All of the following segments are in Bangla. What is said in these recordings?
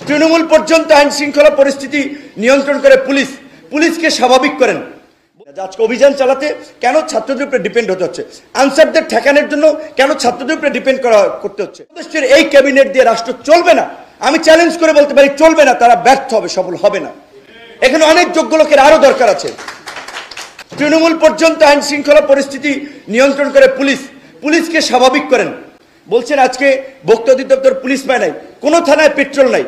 তৃণমূল পর্যন্ত আইন শৃঙ্খলা পরিস্থিতি নিয়ন্ত্রণ করে পুলিশ, পুলিশকে স্বাভাবিক করেন। আজকে অভিযান চালাতে কেন ছাত্রদের উপরে ডিপেন্ড হতে হচ্ছে? আনসারদের ঠেকানোর জন্য কেন ছাত্রদের উপরে ডিপেন্ড করতে হচ্ছে? এই ক্যাবিনেট দিয়ে রাষ্ট্র চলবে না। আমি চ্যালেঞ্জ করে বলতে পারি চলবে না, তারা ব্যর্থ হবে, সফল হবে না। এখানে অনেক যোগ্য লোকের আরো দরকার আছে। তৃণমূল পর্যন্ত আইন শৃঙ্খলা পরিস্থিতি নিয়ন্ত্রণ করে পুলিশ, পুলিশকে স্বাভাবিক করেন। বলছেন আজকে ভোক্তা অধিদপ্তর পুলিশ পায় নাই, কোনো থানায় পেট্রোল নাই,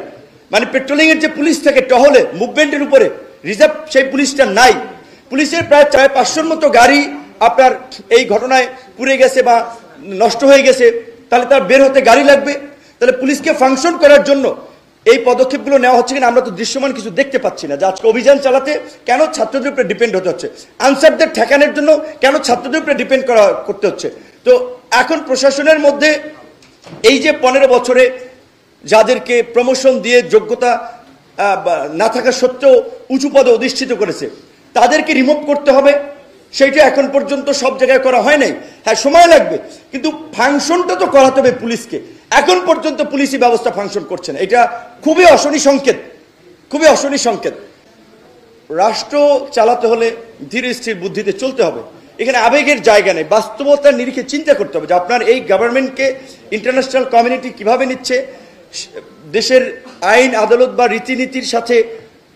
মানে পেট্রোলিং এর যে পুলিশ থাকে টহলে মুভমেন্টের উপরে রিজার্ভ, সেই পুলিশটা নাই। পুলিশের প্রায় 400-500 মতো গাড়ি আপনার এই ঘটনায় পুড়ে গেছে বা নষ্ট হয়ে গেছে, তাহলে তার বের হতে গাড়ি লাগবে। তাহলে পুলিশকে ফাংশন করার জন্য এই পদক্ষেপগুলো নেওয়া হচ্ছে কিনা আমরা তো দৃশ্যমান কিছু দেখতে পাচ্ছি না। যে আজকে অভিযান চালাতে কেন ছাত্রদের উপরে ডিপেন্ড হতে হচ্ছে? আনসারদের ঠেকানোর জন্য কেন ছাত্রদের উপরে ডিপেন্ড করতে হচ্ছে? তো এখন প্রশাসনের মধ্যে এই যে 15 বছরে যাদেরকে প্রমোশন দিয়ে যোগ্যতা না থাকা সত্ত্বেও উঁচু পদে অধিষ্ঠিত করেছে, তাদেরকে রিমুভ করতে হবে। সেইটা এখন পর্যন্ত সব জায়গায় করা হয় নাই। হ্যাঁ, সময় লাগবে, কিন্তু ফাংশনটা তো করাতে হবে পুলিশকে। এখন পর্যন্ত পুলিশি ব্যবস্থা ফাংশন করছে না, এটা খুবই অশনি সংকেত, খুবই অশনি সংকেত। রাষ্ট্র চালাতে হলে ধীরে স্থির বুদ্ধিতে চলতে হবে। এখানে আবেগের জায়গা নেই, বাস্তবতার নিরিখে চিন্তা করতে হবে যে আপনার এই গভর্নমেন্টকে ইন্টারন্যাশনাল কমিউনিটি কিভাবে নিচ্ছে, দেশের আইন আদালত বা রীতিনীতির সাথে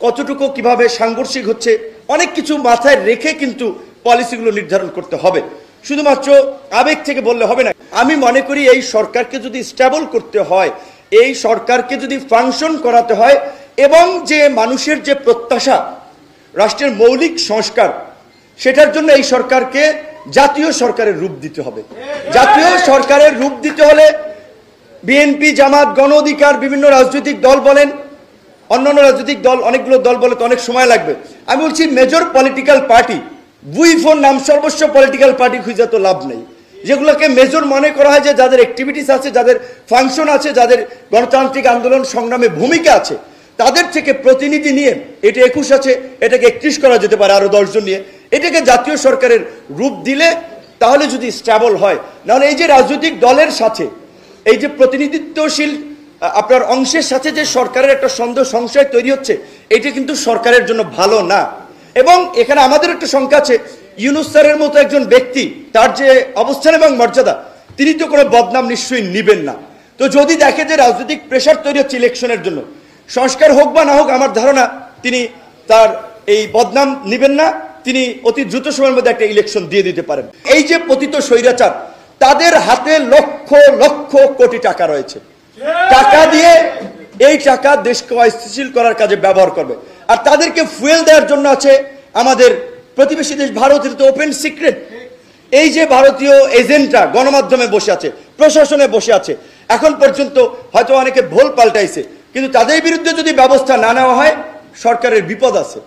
কতটুকু কিভাবে সাংঘর্ষিক হচ্ছে, অনেক কিছু মাথায় রেখে কিন্তু পলিসিগুলো নির্ধারণ করতে হবে। শুধুমাত্র আবেগ থেকে বললে হবে না। আমি মনে করি এই সরকারকে যদি স্টেবল করতে হয়, এই সরকারকে যদি ফাংশন করাতে হয়, এবং যে মানুষের যে প্রত্যাশা রাষ্ট্রের মৌলিক সংস্কার, সেটার জন্য এই সরকারকে জাতীয় সরকারের রূপ দিতে হবে। জাতীয় সরকারের রূপ দিতে হলে বিএনপি, জামাত, গণ অধিকার, বিভিন্ন রাজনৈতিক দল বলেন, অন্যান্য রাজনৈতিক দল, অনেকগুলো দল বলে তো অনেক সময় লাগবে। আমি বলছি মেজর পলিটিক্যাল পার্টি, বুইফোর নাম সর্বস্ব পলিটিক্যাল পার্টি খুঁজে তো লাভ নেই। যেগুলোকে মেজর মনে করা হয়, যে যাদের অ্যাক্টিভিটিস আছে, যাদের ফাংশন আছে, যাদের গণতান্ত্রিক আন্দোলন সংগ্রামে ভূমিকা আছে, তাদের থেকে প্রতিনিধি নিয়ে, এটা 21 আছে, এটাকে 31 করা যেতে পারে আরো 10 জন নিয়ে, এটাকে জাতীয় সরকারের রূপ দিলে তাহলে যদি স্টেবল হয়। নাহলে এই যে রাজনৈতিক দলের সাথে এই যে প্রতিনিধিত্বশীল আপনার অংশের সাথে যে সরকারের একটা সন্দেহ সংশয় তৈরি হচ্ছে, এটা কিন্তু সরকারের জন্য ভালো না। এবং এখানে আমাদের একটা শঙ্কা আছে, ইউনূস স্যারের মতো একজন ব্যক্তি, তার যে অবস্থান এবং মর্যাদা, তিনি তো কোনো বদনাম নিশ্চয়ই নিবেন না। তো যদি দেখে যে রাজনৈতিক প্রেশার তৈরি হচ্ছে ইলেকশনের জন্য, সংস্কার হোক বা না হোক, আমার ধারণা তিনি তার এই বদনাম নিবেন না, তিনি অতি দ্রুত সময়ের মধ্যে একটা ইলেকশন দিয়ে দিতে পারেন। এই যে পতিত স্বৈরাচার, তাদের হাতে লক্ষ লক্ষ কোটি টাকা রয়েছে, টাকা দিয়ে এই টাকা দেশকে অস্থিতিশীল করার কাজে ব্যবহার করবে। আর তাদেরকে ফুয়েল দেওয়ার জন্য আছে আমাদের প্রতিবেশী দেশ ভারতের তো ওপেন সিক্রেট। এই যে ভারতীয় এজেন্টরা গণমাধ্যমে বসে আছে, প্রশাসনে বসে আছে, এখন পর্যন্ত হয়তো অনেকে ভুল পাল্টাইছে, কিন্তু তাদের বিরুদ্ধে যদি ব্যবস্থা না নেওয়া হয়, সরকারের বিপদ আছে।